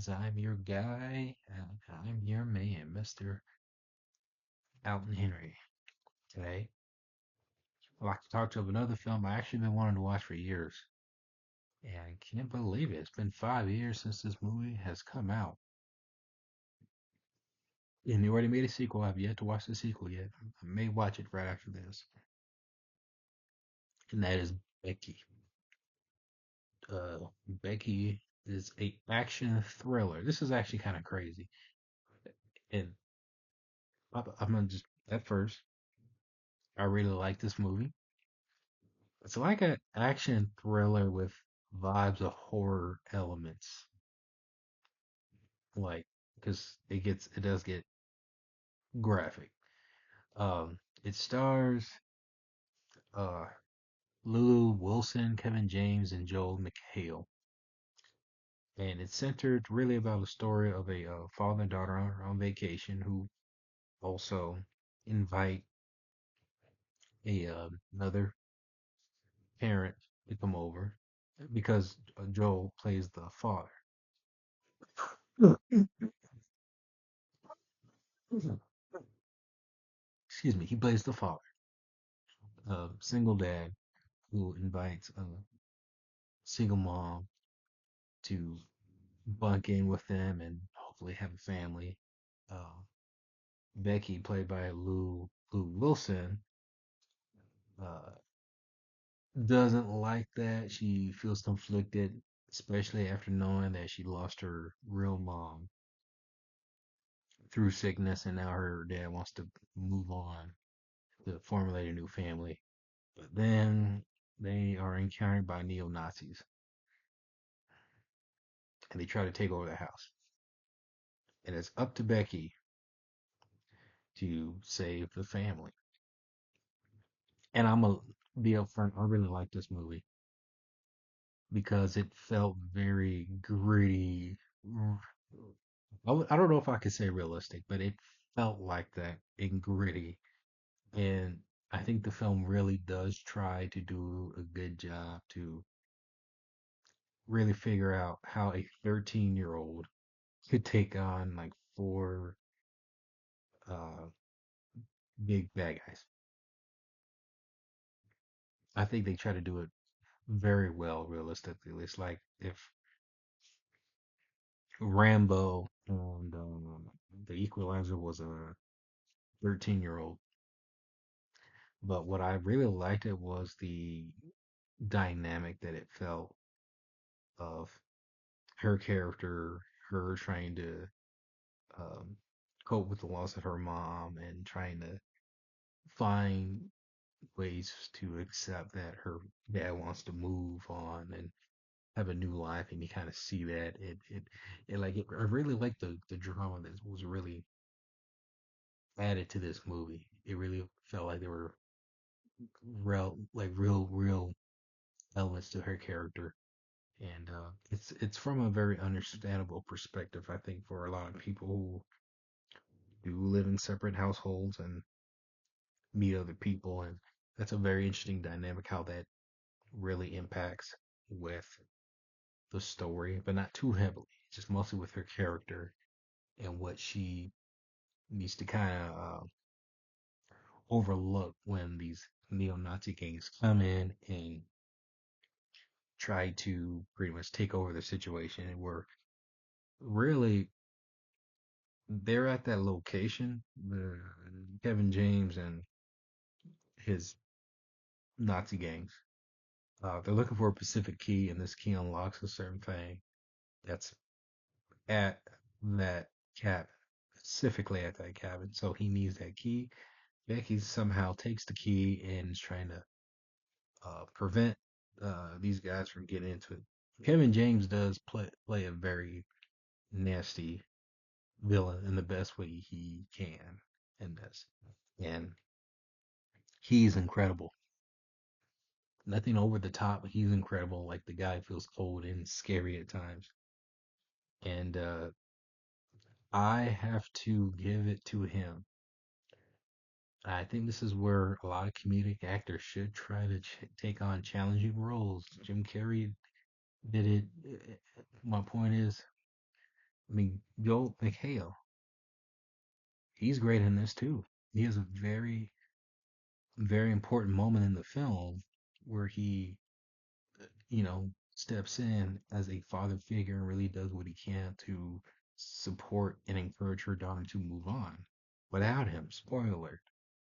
guys. I'm your guy, and I'm your man, Mr. Alton Henry. Today, I'd like to talk to you about another film I actually been wanting to watch for years. And I can't believe it. It's been 5 years since this movie has come out. And they already made a sequel. I've yet to watch the sequel yet. I may watch it right after this. And that is Becky. Becky is a action thriller. This is actually kind of crazy. And I'm gonna just, at first, I really like this movie. It's like an action thriller with vibes of horror elements, like because it does get graphic. It stars uh Lulu Wilson, Kevin James, and Joel McHale, and it's centered really about a story of a father and daughter on vacation who also invite a another parent to come over because Joel plays the father. Excuse me, he plays the father, a single dad who invites a single mom to bunk in with them and hopefully have a family. Uh, Becky, played by Lou Wilson, uh, doesn't like that. She feels conflicted, especially after knowing that she lost her real mom through sickness, and now her dad wants to move on to formulate a new family. But then they are encountered by neo Nazis, and they try to take over the house. And it's up to Becky to save the family. And I'm gonna be upfront. I really like this movie because it felt very gritty. I don't know if I could say realistic, but it felt like that and gritty. And I think the film really does try to do a good job to really figure out how a 13-year-old could take on like four uh, big bad guys. I think they try to do it very well, realistically. It's like if Rambo and the Equalizer was a 13-year-old. But what I really liked it was the dynamic that it felt of her character, her trying to um, cope with the loss of her mom and trying to find ways to accept that her dad wants to move on and have a new life, and you kind of see that I really like the drama that was really added to this movie. It really felt like there were real elements to her character, and it's from a very understandable perspective, I think, for a lot of people who do live in separate households and meet other people, and that's a very interesting dynamic how that really impacts with the story, but not too heavily, just mostly with her character and what she needs to kind of overlook when these neo-Nazi gangs come in and try to pretty much take over the situation. And we're really they're at that location, the Kevin James and his Nazi gangs. They're looking for a specific key, and this key unlocks a certain thing that's at that cabin, specifically at that cabin. So he needs that key. Becky somehow takes the key and is trying to prevent these guys from getting into it. Kevin James does play a very nasty villain in the best way he can in this, and he's incredible. Nothing over the top, but he's incredible. Like the guy feels cold and scary at times, and I have to give it to him. I think this is where a lot of comedic actors should try to take on challenging roles. Jim Carrey did it. My point is, I mean, Joel McHale, he's great in this too. He has a very important moment in the film where he, steps in as a father figure and really does what he can to support and encourage her daughter to move on without him. Spoiler alert.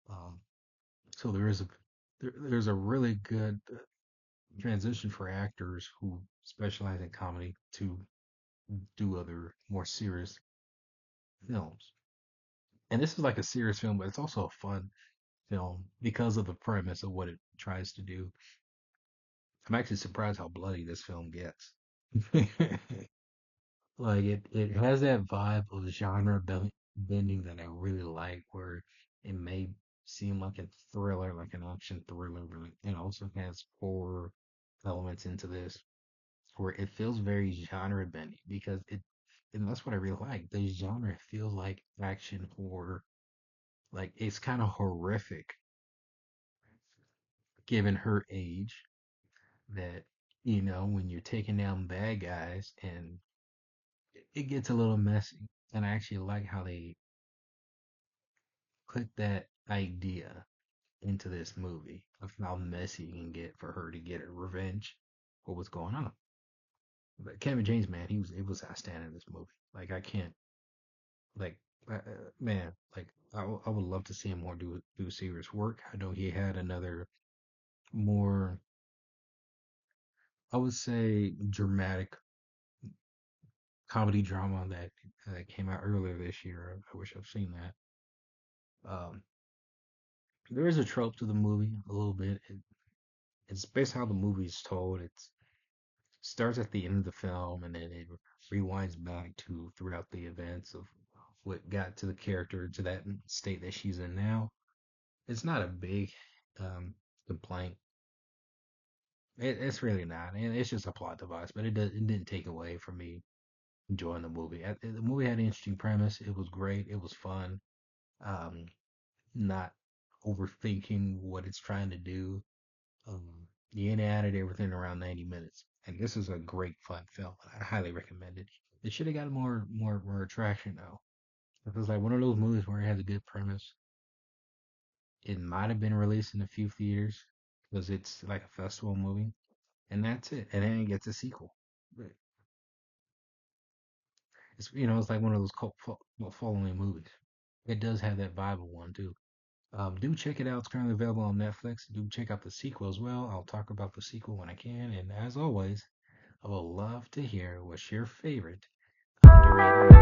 Um, so there's a really good transition for actors who specialize in comedy to do other more serious films. And this is like a serious film, but it's also a fun film because of the premise of what it tries to do. I'm actually surprised how bloody this film gets. Like it has that vibe of bending that I really like, where it may seem like a thriller, like an action thriller, but it also has horror elements into this, where it feels very genre bending because and that's what I really like. The genre feels like action horror, like it's kind of horrific given her age. That when you're taking down bad guys and it gets a little messy. And I actually like how they put that idea into this movie of how messy you can get for her to get her revenge for what's going on. But Kevin James, man, it was outstanding in this movie. Like I can't like man, like I would love to see him more do serious work. I know he had another more, I would say, dramatic comedy drama that came out earlier this year. I wish I've seen that. Um, there is a trope to the movie a little bit. It's based on how the movie is told. It starts at the end of the film and then it rewinds back to throughout the events of what got to the character to that state that she's in now. It's not a big um, complaint. It's really not, and it's just a plot device. But it didn't take away from me enjoying the movie. The movie had an interesting premise. It was great. It was fun. Um, Not overthinking what it's trying to do. You in and out of everything around 90 minutes. And this is a great fun film. I highly recommend it. It should have got more attraction though. It was like one of those movies where it has a good premise. It might have been released in a few theaters because it's like a festival movie, and that's it. And then it gets a sequel. But it's like one of those following movies. It does have that vibe of one too. Do check it out. It's currently available on Netflix. Do check out the sequel as well. I'll talk about the sequel when I can. And as always, I would love to hear what's your favorite underrated